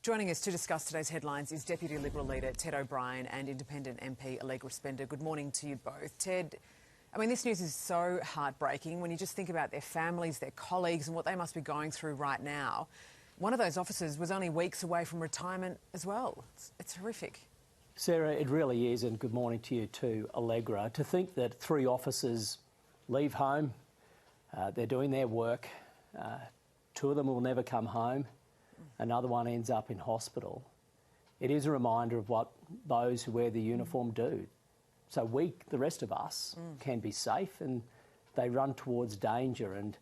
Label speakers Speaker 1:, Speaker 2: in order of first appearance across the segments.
Speaker 1: Joining us to discuss today's headlines is Deputy Liberal leader Ted O'Brien and Independent MP Allegra Spender. Good morning to you both. Ted, I mean, this news is so heartbreaking when you just think about their families, their colleagues and what they must be going through right now. One of those officers was only weeks away from retirement as well. It's horrific.
Speaker 2: Sarah, it really is, and good morning to you too, Allegra. To think that 3 officers leave home, they're doing their work, 2 of them will never come home, another one ends up in hospital. It is a reminder of what those who wear the uniform do. So we, the rest of us, can be safe, and they run towards danger. And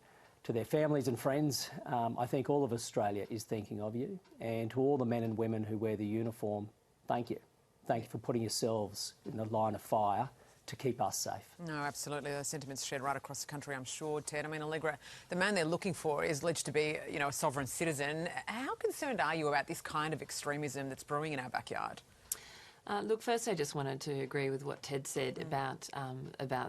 Speaker 2: to their families and friends, I think all of Australia is thinking of you. And to all the men and women who wear the uniform, thank you. Thank you for putting yourselves in the line of fire to keep us safe.
Speaker 1: No, absolutely. The sentiments shared right across the country, I'm sure, Ted. I mean, Allegra, the man they're looking for is alleged to be, a sovereign citizen. How concerned are you about this kind of extremism that's brewing in our backyard?
Speaker 3: Look, first I just wanted to agree with what Ted said about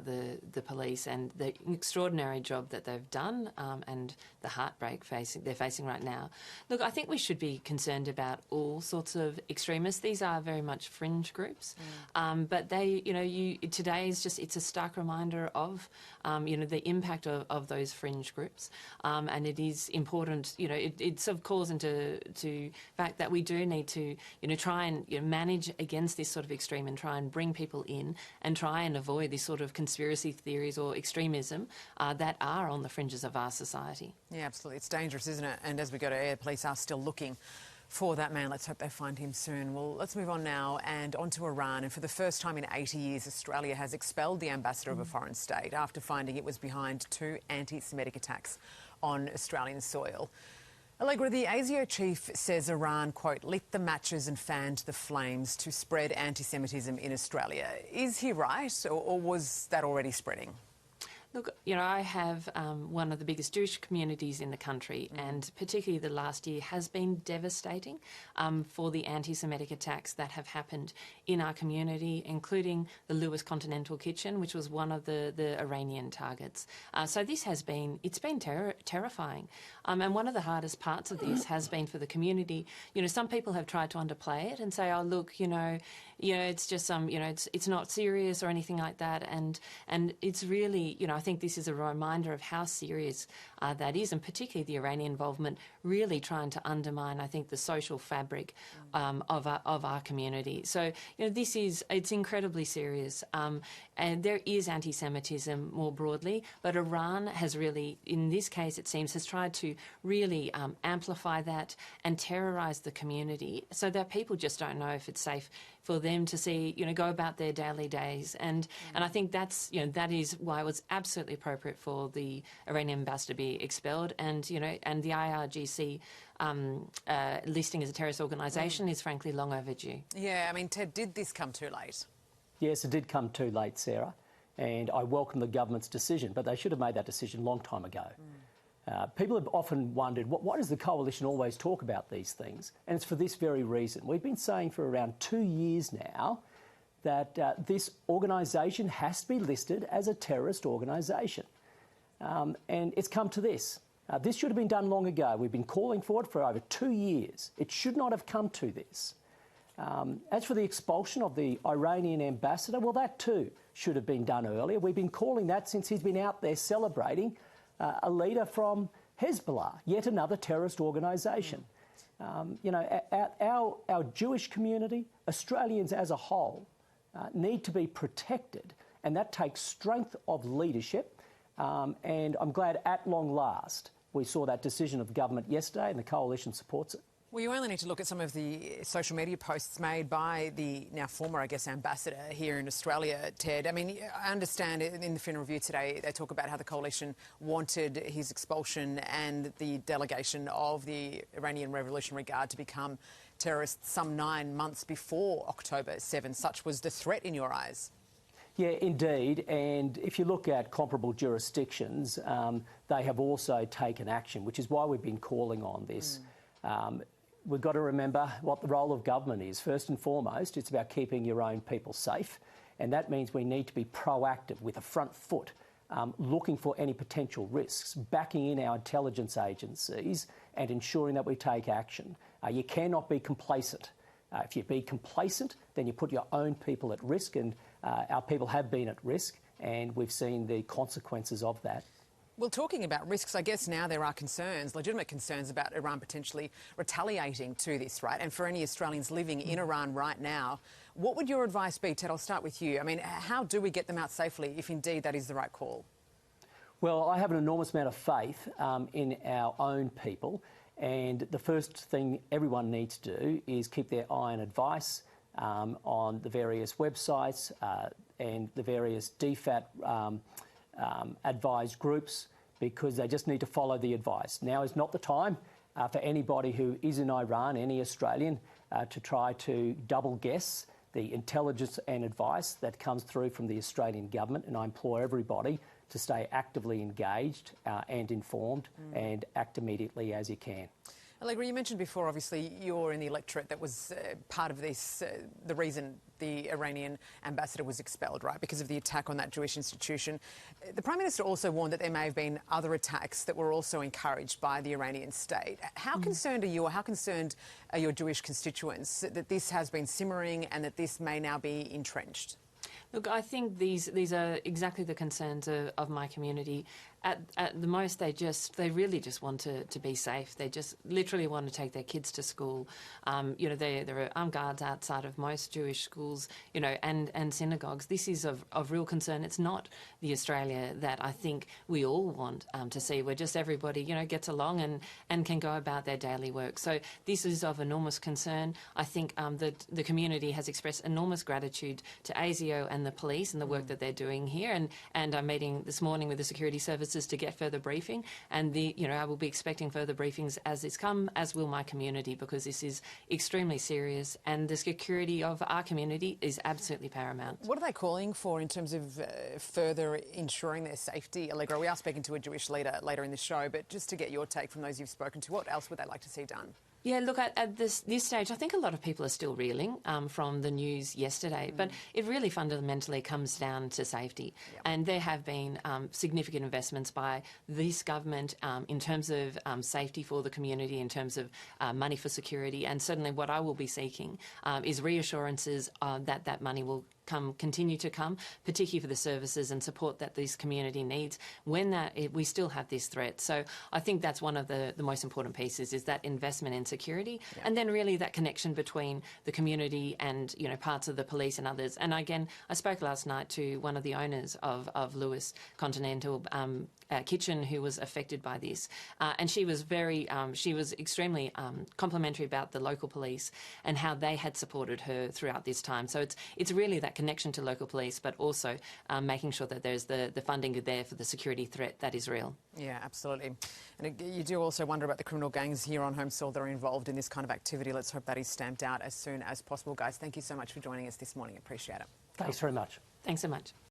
Speaker 3: the police and the extraordinary job that they've done and the heartbreak they're facing right now. Look, I think we should be concerned about all sorts of extremists. These are very much fringe groups, but they, today is just, it's a stark reminder of, the impact of those fringe groups, and it is important, it sort of calls into fact that we do need to, try and manage against this sort of extreme and try and bring people in and try and avoid these sort of conspiracy theories or extremism that are on the fringes of our society.
Speaker 1: Yeah, absolutely. It's dangerous, isn't it? And as we go to air, police are still looking for that man. Let's hope they find him soon. Well, let's move on now and on to Iran. And for the first time in 80 years, Australia has expelled the ambassador of a foreign state after finding it was behind 2 anti-Semitic attacks on Australian soil. Allegra, the ASIO chief says Iran, quote, lit the matches and fanned the flames to spread anti-Semitism in Australia. Is he right, or was that already spreading?
Speaker 3: Look, I have one of the biggest Jewish communities in the country, and particularly the last year has been devastating for the anti-Semitic attacks that have happened in our community, including the Lewis Continental Kitchen, which was one of the Iranian targets. So this has been, it's been terrifying. And one of the hardest parts of this has been for the community. Some people have tried to underplay it and say, oh, look, it's just it's not serious or anything like that. And it's really, I think this is a reminder of how serious that is, and particularly the Iranian involvement really trying to undermine, I think, the social fabric of our community. So, it's incredibly serious. And there is anti-Semitism more broadly, but Iran has really, in this case, it seems, has tried to really amplify that and terrorise the community so that people just don't know if it's safe for them to see, go about their daily days. And I think that's, that is why it was absolutely appropriate for the Iranian ambassador to be expelled. And, and the IRGC listing as a terrorist organisation is frankly long overdue.
Speaker 1: Yeah, I mean, Ted, did this come too late?
Speaker 2: Yes, it did come too late, Sarah, and I welcome the government's decision, but they should have made that decision a long time ago. People have often wondered, why does the coalition always talk about these things? And it's for this very reason. We've been saying for around 2 years now that this organisation has to be listed as a terrorist organisation. And it's come to this. This should have been done long ago. We've been calling for it for over 2 years. It should not have come to this. As for the expulsion of the Iranian ambassador, well, that too should have been done earlier. We've been calling that since he's been out there celebrating a leader from Hezbollah, yet another terrorist organisation. Our Jewish community, Australians as a whole, need to be protected, and that takes strength of leadership. And I'm glad at long last we saw that decision of government yesterday, and the coalition supports it.
Speaker 1: Well, you only need to look at some of the social media posts made by the now former, ambassador here in Australia, Ted. I mean, I understand in the Fin Review today they talk about how the coalition wanted his expulsion and the delegation of the Iranian Revolutionary Guard to become terrorists some 9 months before October 7. Such was the threat in your eyes.
Speaker 2: Yeah, indeed. And if you look at comparable jurisdictions, they have also taken action, which is why we've been calling on this. We've got to remember what the role of government is. First and foremost, it's about keeping your own people safe. And that means we need to be proactive with a front foot, looking for any potential risks, backing in our intelligence agencies and ensuring that we take action. You cannot be complacent. If you be complacent, then you put your own people at risk, and our people have been at risk, and we've seen the consequences of that.
Speaker 1: Well, talking about risks, I guess now there are concerns, legitimate concerns about Iran potentially retaliating to this, right? And for any Australians living in Iran right now, what would your advice be? Ted, I'll start with you. I mean, how do we get them out safely if indeed that is the right call?
Speaker 2: Well, I have an enormous amount of faith in our own people, and the first thing everyone needs to do is keep their eye on advice on the various websites and the various DFAT advised groups, because they just need to follow the advice. Now is not the time for anybody who is in Iran, any Australian, to try to double guess the intelligence and advice that comes through from the Australian government, and I implore everybody to stay actively engaged and informed and act immediately as you can.
Speaker 1: Allegra, you mentioned before, obviously, you're in the electorate that was part of this, the reason the Iranian ambassador was expelled, right, because of the attack on that Jewish institution. The Prime Minister also warned that there may have been other attacks that were also encouraged by the Iranian state. How concerned are you, or how concerned are your Jewish constituents that this has been simmering and that this may now be entrenched?
Speaker 3: Look, I think these are exactly the concerns of my community. At the most, they really just want to be safe. They just literally want to take their kids to school. You know, there are armed guards outside of most Jewish schools, you know, and synagogues. This is of real concern. It's not the Australia that I think we all want to see, where just everybody, you know, gets along and can go about their daily work. So this is of enormous concern. I think that the community has expressed enormous gratitude to ASIO and the police and the work that they're doing here. And I'm meeting this morning with the security services to get further briefing, and I will be expecting further briefings as it's come, as will my community, because this is extremely serious and the security of our community is absolutely paramount.
Speaker 1: What are they calling for in terms of further ensuring their safety? Allegra, we are speaking to a Jewish leader later in the show, but just to get your take from those you've spoken to, what else would they like to see done?
Speaker 3: Yeah, look, at this stage, I think a lot of people are still reeling from the news yesterday, but it really fundamentally comes down to safety. Yep. And there have been significant investments by this government in terms of safety for the community, in terms of money for security, and certainly what I will be seeking is reassurances that that money will continue to come, particularly for the services and support that this community needs when we still have this threat. So I think that's one of the most important pieces, is that investment in security, and then really that connection between the community and, you know, parts of the police and others. And again, I spoke last night to one of the owners of Lewis Continental Kitchen, who was affected by this, and she was extremely complimentary about the local police and how they had supported her throughout this time. So it's really that connection to local police, but also making sure that there's the funding there for the security threat that is real.
Speaker 1: Yeah, absolutely. And you do also wonder about the criminal gangs here on home soil that are involved in this kind of activity. Let's hope that is stamped out as soon as possible. Guys, thank you so much for joining us this morning. Appreciate it.
Speaker 2: Thanks very much.
Speaker 3: Thanks so much.